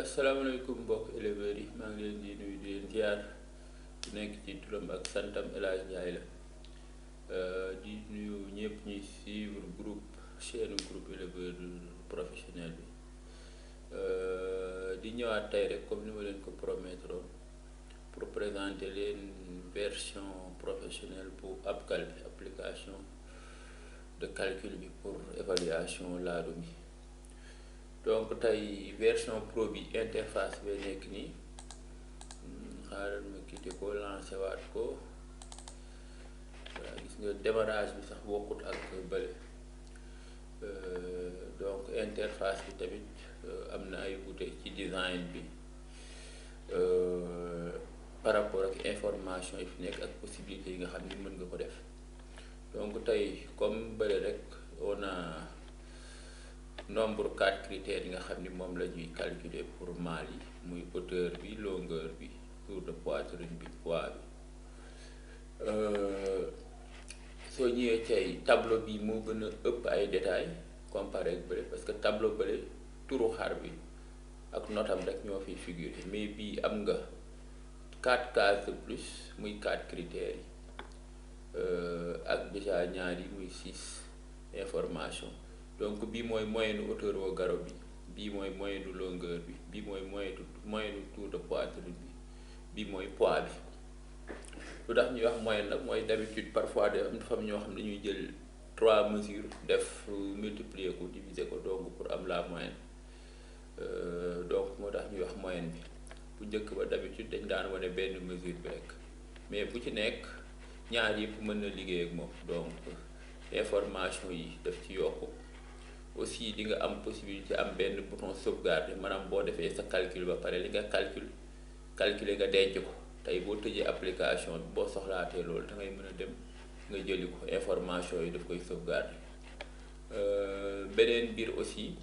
asalaamaaleykum mbokk éleveurs yi maa ngi leen di nuyu di leen ziar ku nekk ci turam ak santam El Hadj Ndiaye la di nuyu ñëpp ñuy suivre chaîne groupe éleveur professionnel bi di ñëwaat tey rek comme ni ma leen ko promettre pour présenter leen version professionnelle pour APCAL bi application de calcul bi pour évaluation laadum yi. Donc tey version pro bi interface bi nekk nii xaaral ma quitté ko lancé waat ko voilà gis nga démarrage bi sax bokkut ak bële donc interface bi tamit am na ay wuute ci design bi par rapport ak information yi fi nekk ak possibilité yi nga xam ni mën nga ko def. Donc tey comme bële rek on a nombre 4 critères yi nga xam ni moom la ñuy calculer pour mâle yi muy hauteur bi longueur bi tour de poitrine bi poids bi soo ñëwee tey tableau bi moo gën a ëpp ay détails comparé ak bële parce que tableau bële turu xar bi ak notam rek ñoo fiy figurer mais bii am nga 4 cases de plus muy 4 critères yi ak déjà ñaar yi muy 6 information. Donc bii mooy moyenne hauteur au garrot bi bii mooy moyenne longueur bi bii mooy moyenne tour de poitrine bi bii mooy poids bi. Lu tax ñuy wax moyenne nag mooy d'habitude parfois dafa am ñoo xam ne dañuy jël 3 mesures def multiplier ko diviser ko donc pour am la moyenne donc moo tax ñuy wax moyenne bi. Bu njëkk ba d'habitude dañ daan wane benn mesure bi rek mais bu ci nekk ñaar yëpp mën na liggéey ak moom donc information yi daf ci yokku. Aussi di nga am possibilité am benn bouton sauvegarde maanaam boo defee sa calcul ba pare li nga calculer nga denc ko tey boo tëjee application bi boo soxlaatee loolu da ngay mën a dem nga jëli ko information yi daf koy sauvegarde. Beneen biir aussi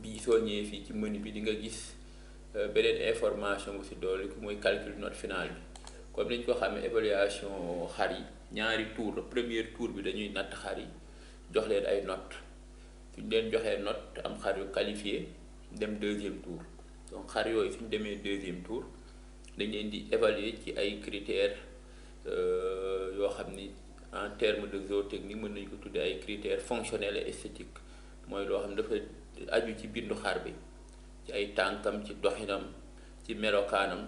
bii soo ñëwee fii ci menu bi di nga gis beneen information bu si doole ku mooy calcul note finale bi comme ni ñu ko xamee évaluation xar yi ñaari tour le premier tour bi dañuy natt xar yi jox leen ay notes. Suñ leen joxee note am xar yu qualifié dem deuxième tour donc xar yooyu suñ demee deuxième tour dañ leen di évaluer ci ay critères yoo xam ni en termes de zootechnique mën nañu ko tuddee ay critères fonctionnels et esthétiques mooy loo xam ne dafa aju ci bindu xar bi ci ay tànkam ci doxinam ci melokaanam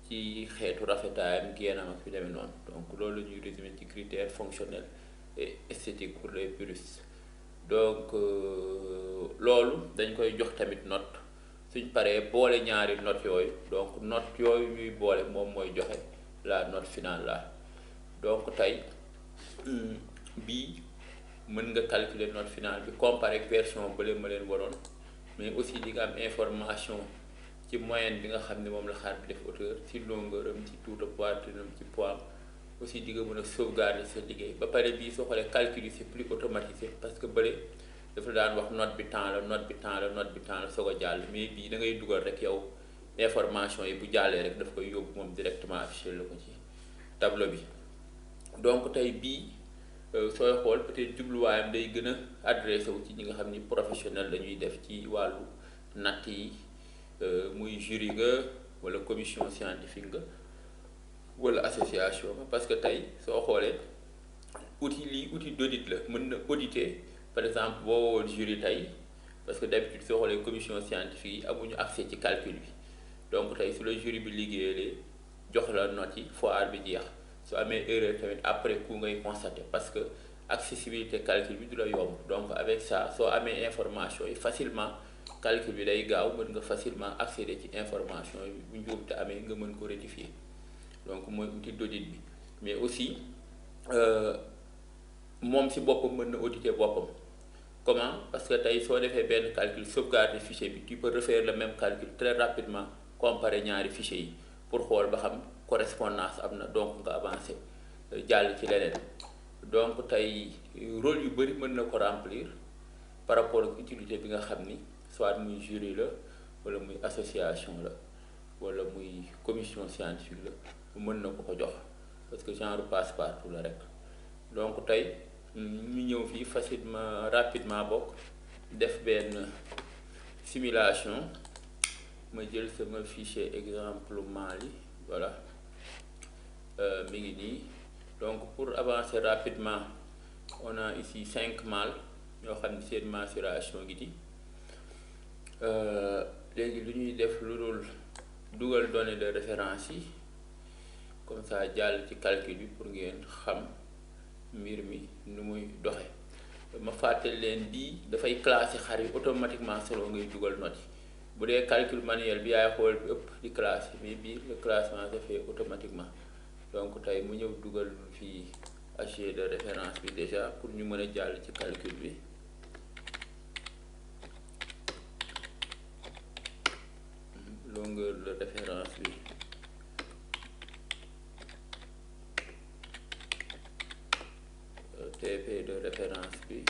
ci xeetu rafetaayam génnam ak fi demee noonu donc loolu la ñuy résumer ci critères fonctionnels et esthétiques pour les puristes. Donc loolu dañ koy jox tamit note suñ paree boole ñaari note yooyu donc note yooyu ñuy boole moom mooy joxe la note finale la donc tey bii mën nga calculer note finale bi comparé ak version bële ma leen waroon mais aussi di nga am information ci moyenne bi nga xam ne moom la xar bi def hauteur ci longueur am ci tour de poitrine am ci poids aussi di nga mën a sauvegarder sa liggéey ba pare bii soo xoolee calcul yi c'est plus automatisé parce que bële dafa daan wax note bi temps la note bi temps la note bi temps la soog a jàll mais bii da ngay dugal rek yow information yi bu jàllee rek daf koy yóbbu moom directement affiché la ko ci tableau bi. Donc tey bii sooy xool peut-être jubluwaayam day gën a adressé wu ci ñi nga xam ni professionnel dañuy def ci wàllu natt yi muy jury nga wala commission scientifique nga. Wala association parce que tey soo xoolee outil d'audit la mën na auditer par exemple boo woon jury tey parce que d'habitude soo xoolee commission scientifique yi amuñu accès ci calcul bi donc tey su la jury bi liggéeyee jox la note yi foire bi jeex su amee erreur tamit après coup ngay constater parce que accessibilité calcul bi du la yomb donc avec ça soo amee information yi facilement calcul bi day gaaw mën nga facilement accéder ci information yi bu njuumte amee nga mën ko rectifier. Donc mooy outil d'audit bi mais aussi moom si boppam mën na auditer boppam comment parce que tey soo defee benn calcul sauvegarder fichier bi tu peux refaire le même calcul très rapidement comparer ñaari fichiers yi pour xool ba xam correspondance am na donc nga avancer jàll ci leneen donc tey rôle yu bëri mën na ko remplir par rapport ak utilité bi nga xam ni soit muy jury la wala muy association la wala muy commission scientifique la mën na ko jox parce que genre passe-partout la rek donc tey ñu ñëw fii facilement rapidement bokk def benn simulation ma jël sama fichier exemple Mali, voilà, mi ngi nii. Donc pour avancer rapidement, on a ici 5 mâles ñoo xam ne seen mensuration gi di léegi lu ñuy def lu dul dugal données de référence yi comme ça jàll ci calcul bi pour ngeen xam mbir mi nu muy doxe. Ma fàttali leen bii dafay classer xar yi automatiquement selon ngay dugal note yi. Bu dee calcul manuel bi yaay xool bi ëpp di classe, mais bii le classement se fait automatiquement. Donc tey mu ñëw dugal fii HG de référence bi déjà pour ñu mën a jàll ci calcul bi. Longueur de référence bi TP de référence bi,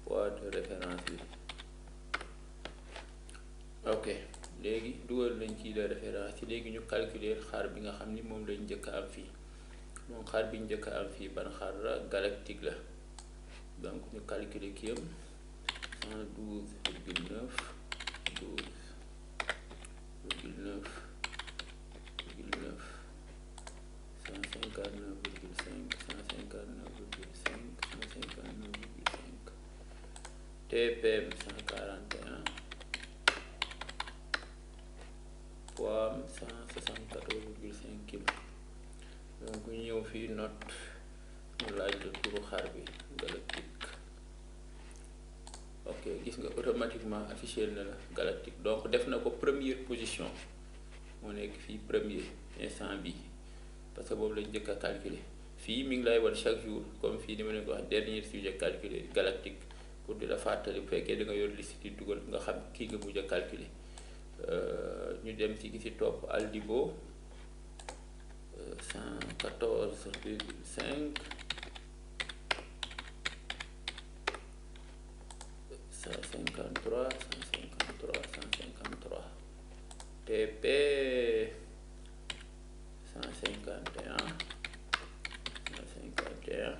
poids de référence bi. Ok, léegi dugal nañ ci de référence ci léegi ñu calculer xar bi nga xam ni moom lañ njëkk a am fii. moom xar bi njëkk a am fii ban xar la, galactique la. Donc ñu calculer kii am 112,9 12,9 159,5 TPM 141, poids 174,5 kg. Donc ñu ñëw fii note mu laaj la turu xar bi galactique. Ok, gis nga automatiquement affiché na la galactique, donc def na ko première position, moo nekk fii premier instant bi parce que boobu lañ njëkk a calculer. Fii mi ngi lay wan chaque jour comme fii ni ma leen ko wax dernier sujet calculé galactique pour di la fàttali bu fekkee da nga yor liste di dugal nga xam kii nga mujj a calculer. Ñu dem ci gi ci topp Aldibo 114,5 153 TP 151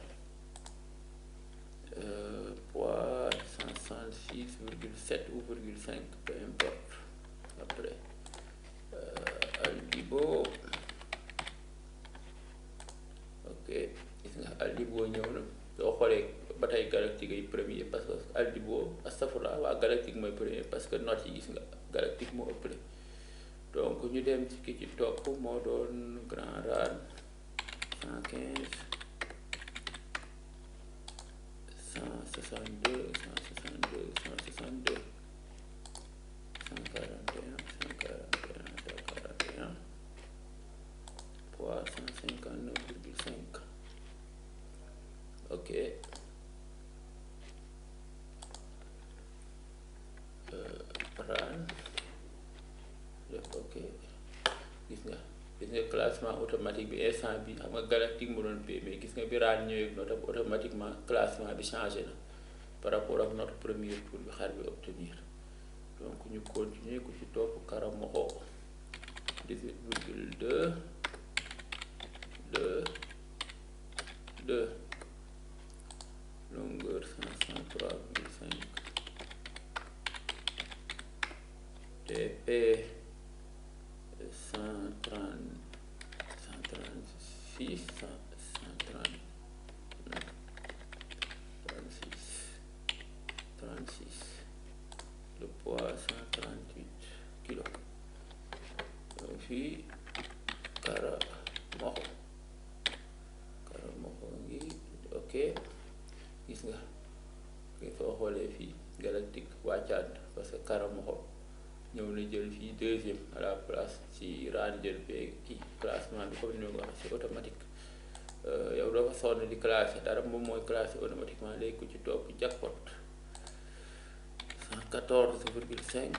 poids 166,7 ou 0,5 peu importe. Après Aldibo, ok, gis nga Aldibo ñëw na. Soo xoolee ba tey galactique ay premier parce que Aldibo astafurlah waa galactique mooy premier parce que note yi gis nga galactique moo ëppale. Donc ñu dem ci ki ci topp moo doon Grand Rane 115 162 141 poids 159,5. Ok, Rane def ok, gis nga classement automatique bi instant bi xam nga galactique mu doon pay, mais gis nga bi Rane ñëwee note automatiquement classement bi changé na par rapport ak notre premier tour bi xar bi obtenir. Donc ñu continuer ku ci topp Karamoxo 18,2 longueur 103,5 TP 136, le poids 138 kg. Donc fii Karamoxo ngi ok, gis nga soo xoolee fii galactique wàccaat parce que Karamoxo ñëw na jël fii deuxième à la place ci Rane jël bee kii classement bi comme ni ma ko waxee c'est automatique. Yow dafa sonn di classé dara, moom mooy classé automatiquement. Léegi ku ci topp jackpot 114,5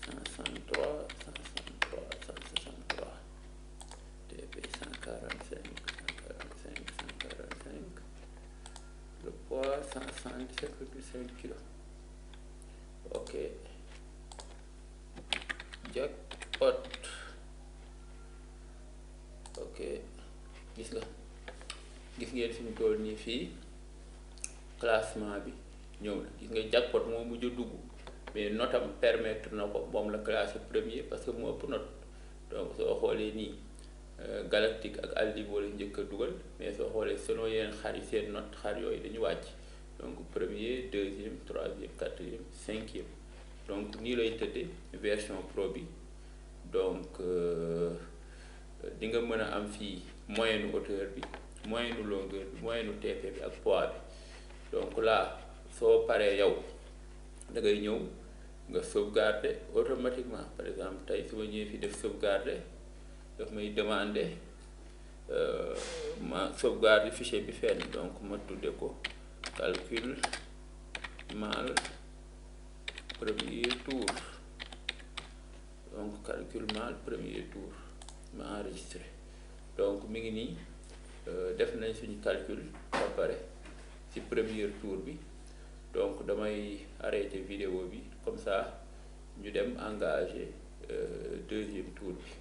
163 TP 145 le poids 177,5 kg. Ok, jackpot. Ok, gis ngeen fi mu toll nii fii classement bi ñëw na gis nga jackpot moo mujj a dugg mais notam permettre na ko moom la classé premier parce que mu ëpp note donc soo xoolee nii galactique ak aldivo la njëkk a dugal mais soo xoolee selon yeneen xar yi seen note xar yooyu dañu wàcc donc premier deuxième troisième quatrième cinquième donc nii lay tëddee version pro bi donc di nga mën a am fii moyenne hauteur bi moyenne longueur bi moyenne TP bi ak poids bi donc là soo paree yow da ngay ñëw nga sauvegarder automatiquement par exemple tey su ma ñëwee fi def sauvegarder daf may demander ma sauvegarder fichier bi fenn donc ma tudde ko calcul mal premier tour donc calcul mal premier tour ma enregistré donc mi ngi nii def nañ suñu calcul ba pare ci premier tour bi donc damay arrêter vidéo bi comme ça ñu dem engager deuxième tour bi